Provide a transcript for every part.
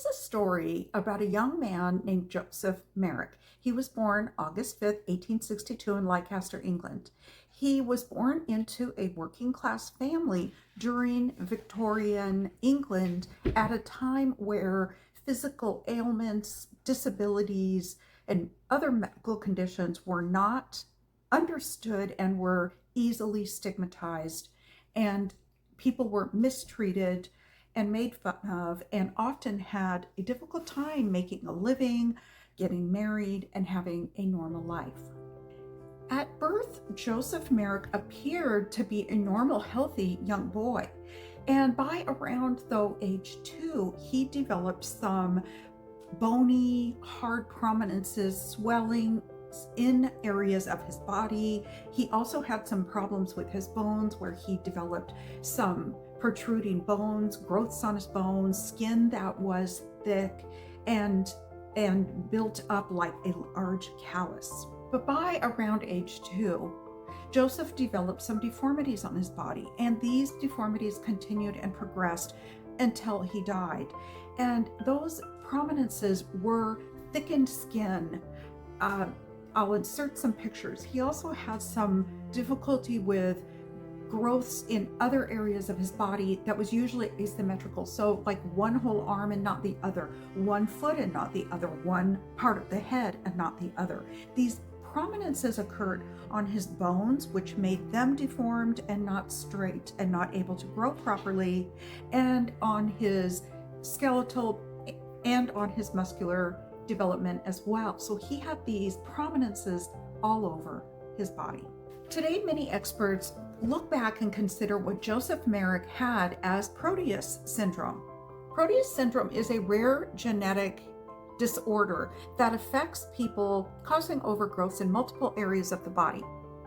is a story about a young man named Joseph Merrick. He was born August 5th, 1862 in Leicester, England. He was born into a working class family during Victorian England at a time where physical ailments, disabilities, and other medical conditions were not understood and were easily stigmatized, and people were mistreated and made fun of, and often had a difficult time making a living, getting married, and having a normal life. At birth, Joseph Merrick appeared to be a normal, healthy young boy. And by around, though, age 2, he developed some bony, hard prominences, swelling in areas of his body. He also had some problems with his bones where he developed some protruding bones, growths on his bones, skin that was thick and built up like a large callus. But by around age 2, Joseph developed some deformities on his body, and these deformities continued and progressed until he died. And those prominences were thickened skin. I'll insert some pictures. He also had some difficulty with growths in other areas of his body that was usually asymmetrical. So like one whole arm and not the other, one foot and not the other, one part of the head and not the other. These prominences occurred on his bones, which made them deformed and not straight and not able to grow properly, and on his skeletal and on his muscular development as well. So he had these prominences all over his body. Today, many experts look back and consider what Joseph Merrick had as Proteus syndrome. Proteus syndrome is a rare genetic disorder that affects people, causing overgrowths in multiple areas of the body.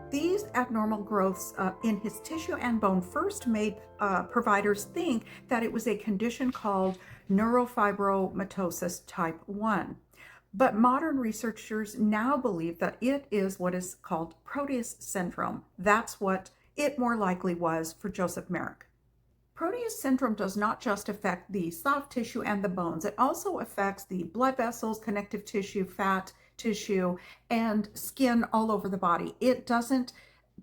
These abnormal growths in his tissue and bone first made providers think that it was a condition called neurofibromatosis type 1. But modern researchers now believe that it is what is called Proteus syndrome. That's what it more likely was for Joseph Merrick. Proteus syndrome does not just affect the soft tissue and the bones. It also affects the blood vessels, connective tissue, fat tissue, and skin all over the body. It doesn't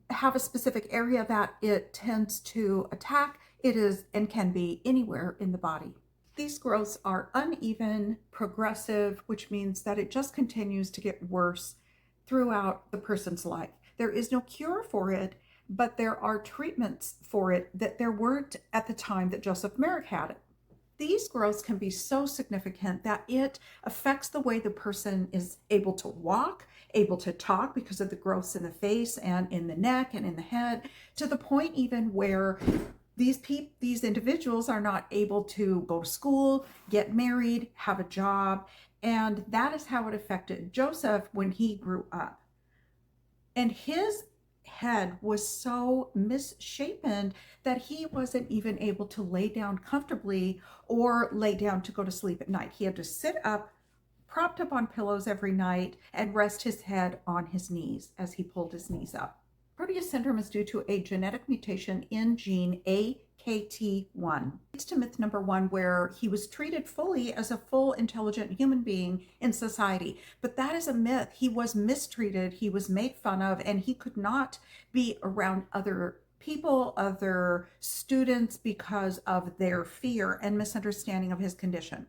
have a specific area that it tends to attack. It is and can be anywhere in the body. These growths are uneven, progressive, which means that it just continues to get worse throughout the person's life. There is no cure for it, but there are treatments for it that there weren't at the time that Joseph Merrick had it. These growths can be so significant that it affects the way the person is able to walk, able to talk because of the growths in the face and in the neck and in the head, to the point even where these individuals are not able to go to school, get married, have a job, and that is how it affected Joseph when he grew up. And his head was so misshapen that he wasn't even able to lay down comfortably or lay down to go to sleep at night. He had to sit up, propped up on pillows every night, and rest his head on his knees as he pulled his knees up. Proteus syndrome is due to a genetic mutation in gene AKT1. It's to myth number 1, where he was treated fully as a full intelligent human being in society. But that is a myth. He was mistreated, he was made fun of, and he could not be around other people, other students, because of their fear and misunderstanding of his condition.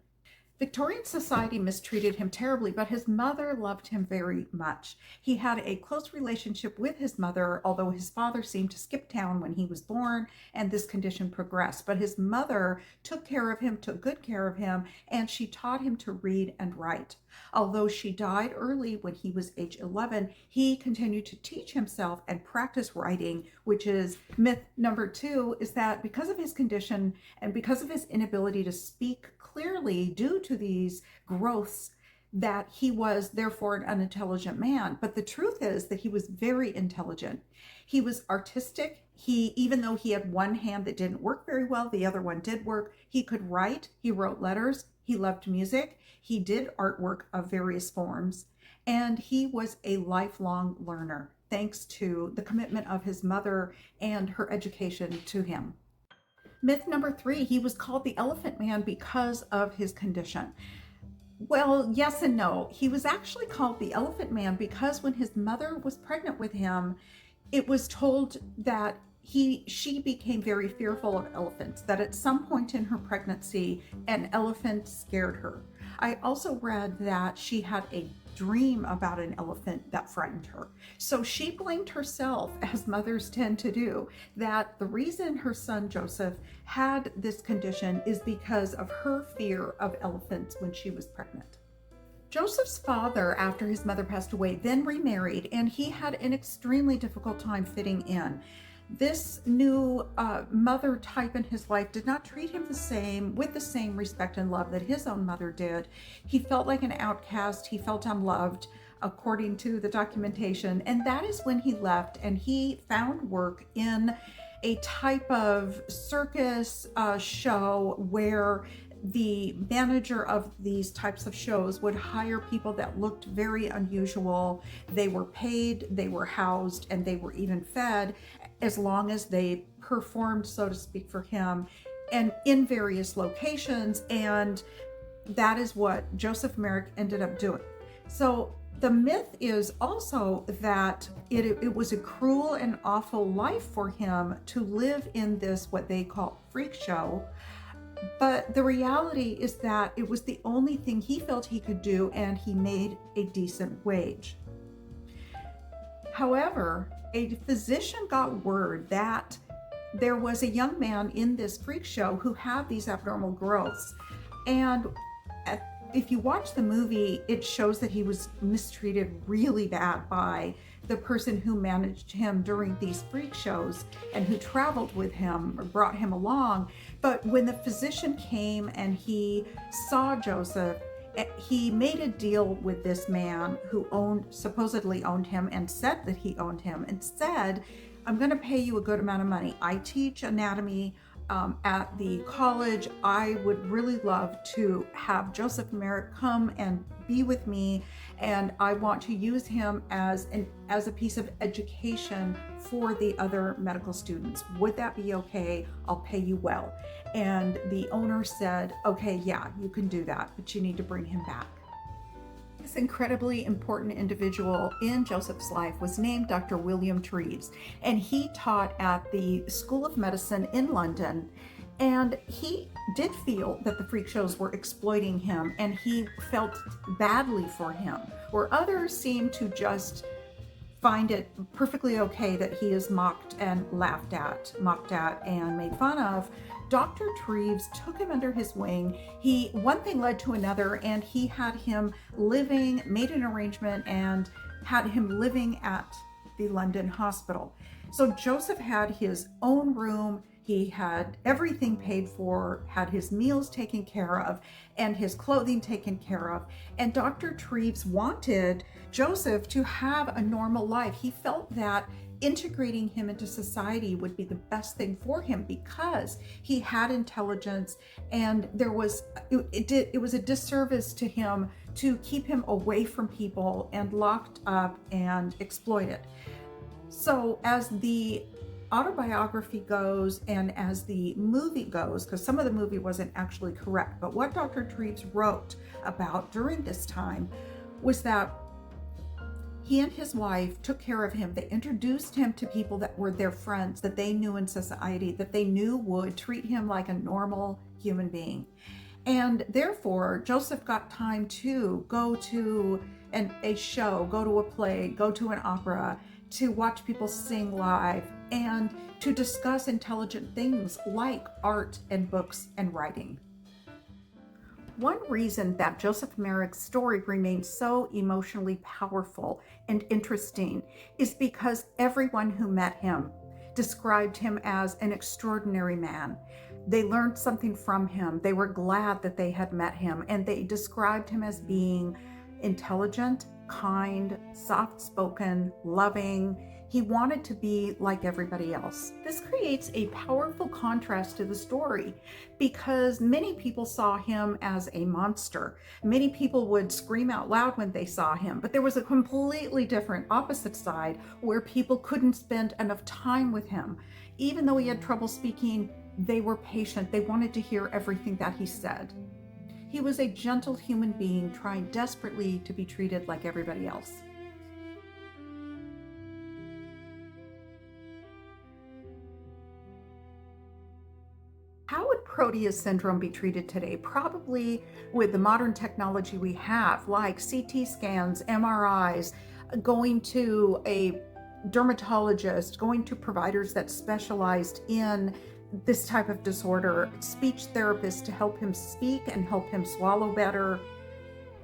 Victorian society mistreated him terribly, but his mother loved him very much. He had a close relationship with his mother, although his father seemed to skip town when he was born and this condition progressed. But his mother took care of him, took good care of him, and she taught him to read and write. Although she died early when he was age 11, he continued to teach himself and practice writing, which is myth number 2, is that because of his condition and because of his inability to speak clearly due to these growths, that he was therefore an unintelligent man. But the truth is that he was very intelligent. He was artistic. Even though he had one hand that didn't work very well, the other one did work. He could write, he wrote letters, he loved music, he did artwork of various forms, and he was a lifelong learner, thanks to the commitment of his mother and her education to him. Myth number 3, he was called the Elephant Man because of his condition. Well, yes and no. He was actually called the Elephant Man because when his mother was pregnant with him, it was told that she became very fearful of elephants, that at some point in her pregnancy, an elephant scared her. I also read that she had a dream about an elephant that frightened her. So she blamed herself, as mothers tend to do, that the reason her son Joseph had this condition is because of her fear of elephants when she was pregnant. Joseph's father, after his mother passed away, then remarried, and he had an extremely difficult time fitting in. This new mother type in his life did not treat him with the same respect and love that his own mother did. He felt like an outcast. He felt unloved, according to the documentation. And that is when he left and he found work in a type of circus show where the manager of these types of shows would hire people that looked very unusual. They were paid, they were housed, and they were even fed as long as they performed, so to speak, for him, and in various locations. And that is what Joseph Merrick ended up doing. So the myth is also that it was a cruel and awful life for him to live in this, what they call freak show. But the reality is that it was the only thing he felt he could do, and he made a decent wage. However, a physician got word that there was a young man in this freak show who had these abnormal growths. And if you watch the movie, it shows that he was mistreated really bad by the person who managed him during these freak shows and who traveled with him or brought him along. But when the physician came and he saw Joseph, he made a deal with this man who supposedly owned him and said that he owned him, and said, I'm going to pay you a good amount of money. I teach anatomy at the college. I would really love to have Joseph Merrick come and be with me, and I want to use him as a piece of education for the other medical students. Would that be okay? I'll pay you well. And the owner said, okay, yeah, you can do that, but you need to bring him back. This incredibly important individual in Joseph's life was named Dr. William Treves, and he taught at the School of Medicine in London. And he did feel that the freak shows were exploiting him, and he felt badly for him, where others seem to just find it perfectly okay that he is mocked and mocked at and made fun of. Dr. Treves took him under his wing. One thing led to another, and he had him made an arrangement and had him living at the London hospital. So Joseph had his own room. He had everything paid for, had his meals taken care of, and his clothing taken care of. And Dr. Treves wanted Joseph to have a normal life. He felt that integrating him into society would be the best thing for him because he had intelligence, and it was a disservice to him to keep him away from people and locked up and exploited. So as the autobiography goes and as the movie goes, because some of the movie wasn't actually correct, but what Dr. Treves wrote about during this time was that he and his wife took care of him. They introduced him to people that were their friends, that they knew in society, that they knew would treat him like a normal human being. And therefore, Joseph got time to go to a show, go to a play, go to an opera, to watch people sing live, and to discuss intelligent things like art and books and writing. One reason that Joseph Merrick's story remains so emotionally powerful and interesting is because everyone who met him described him as an extraordinary man. They learned something from him. They were glad that they had met him, and they described him as being intelligent, kind, soft-spoken, loving. He wanted to be like everybody else. This creates a powerful contrast to the story because many people saw him as a monster. Many people would scream out loud when they saw him, but there was a completely different opposite side where people couldn't spend enough time with him. Even though he had trouble speaking, They were patient. They wanted to hear everything that he said. He was a gentle human being trying desperately to be treated like everybody else. How would Proteus syndrome be treated today? Probably with the modern technology we have, like CT scans, MRIs, going to a dermatologist, going to providers that specialized in this type of disorder, speech therapists to help him speak and help him swallow better,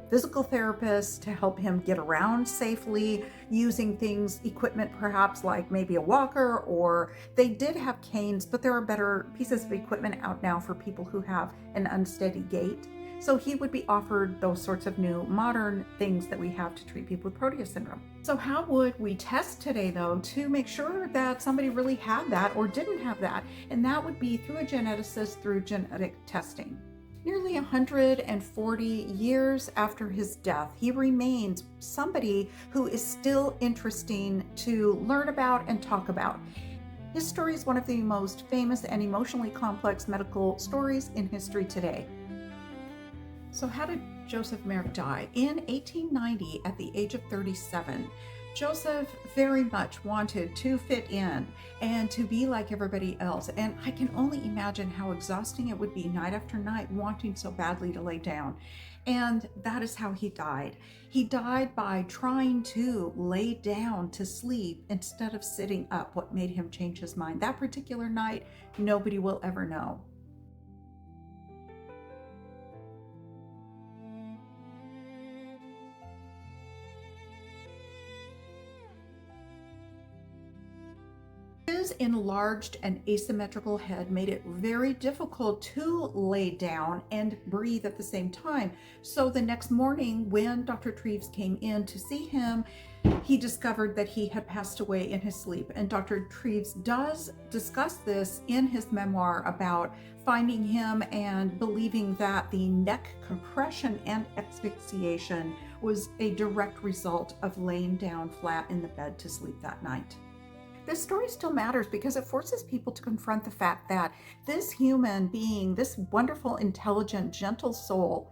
physical therapists to help him get around safely using things, equipment perhaps like maybe a walker, or they did have canes, but there are better pieces of equipment out now for people who have an unsteady gait. So he would be offered those sorts of new modern things that we have to treat people with Proteus syndrome. So how would we test today though to make sure that somebody really had that or didn't have that? And that would be through a geneticist, through genetic testing. Nearly 140 years after his death, he remains somebody who is still interesting to learn about and talk about. His story is one of the most famous and emotionally complex medical stories in history today. So how did Joseph Merrick die? In 1890, at the age of 37, Joseph very much wanted to fit in and to be like everybody else. And I can only imagine how exhausting it would be night after night, wanting so badly to lay down. And that is how he died. He died by trying to lay down to sleep instead of sitting up, what made him change his mind. That particular night, nobody will ever know. His enlarged and asymmetrical head made it very difficult to lay down and breathe at the same time. So the next morning, when Dr. Treves came in to see him, he discovered that he had passed away in his sleep. And Dr. Treves does discuss this in his memoir about finding him and believing that the neck compression and asphyxiation was a direct result of laying down flat in the bed to sleep that night. This story still matters because it forces people to confront the fact that this human being, this wonderful, intelligent, gentle soul,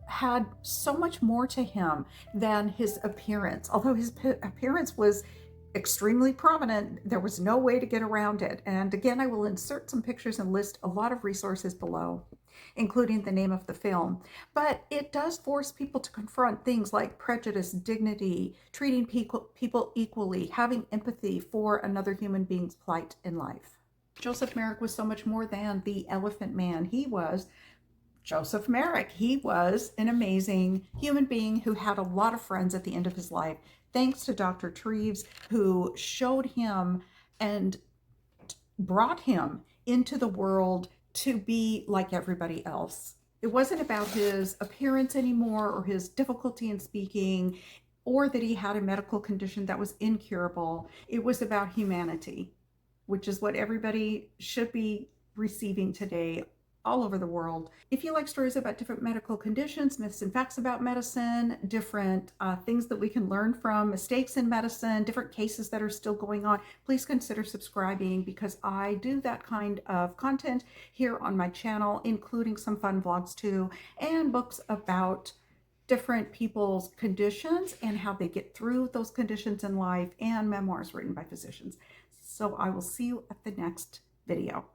had so much more to him than his appearance. Although his appearance was extremely prominent, there was no way to get around it. And again, I will insert some pictures and list a lot of resources below, including the name of the film. But it does force people to confront things like prejudice, dignity, treating people equally, having empathy for another human being's plight in life. Joseph Merrick was so much more than the Elephant Man. He was Joseph Merrick. He was an amazing human being who had a lot of friends at the end of his life, thanks to Dr. Treves, who showed him and brought him into the world to be like everybody else. It wasn't about his appearance anymore or his difficulty in speaking or that he had a medical condition that was incurable. It was about humanity, which is what everybody should be receiving today all over the world. If you like stories about different medical conditions, myths and facts about medicine, different things that we can learn from, mistakes in medicine, different cases that are still going on, please consider subscribing because I do that kind of content here on my channel, including some fun vlogs too, and books about different people's conditions and how they get through those conditions in life, and memoirs written by physicians. So I will see you at the next video.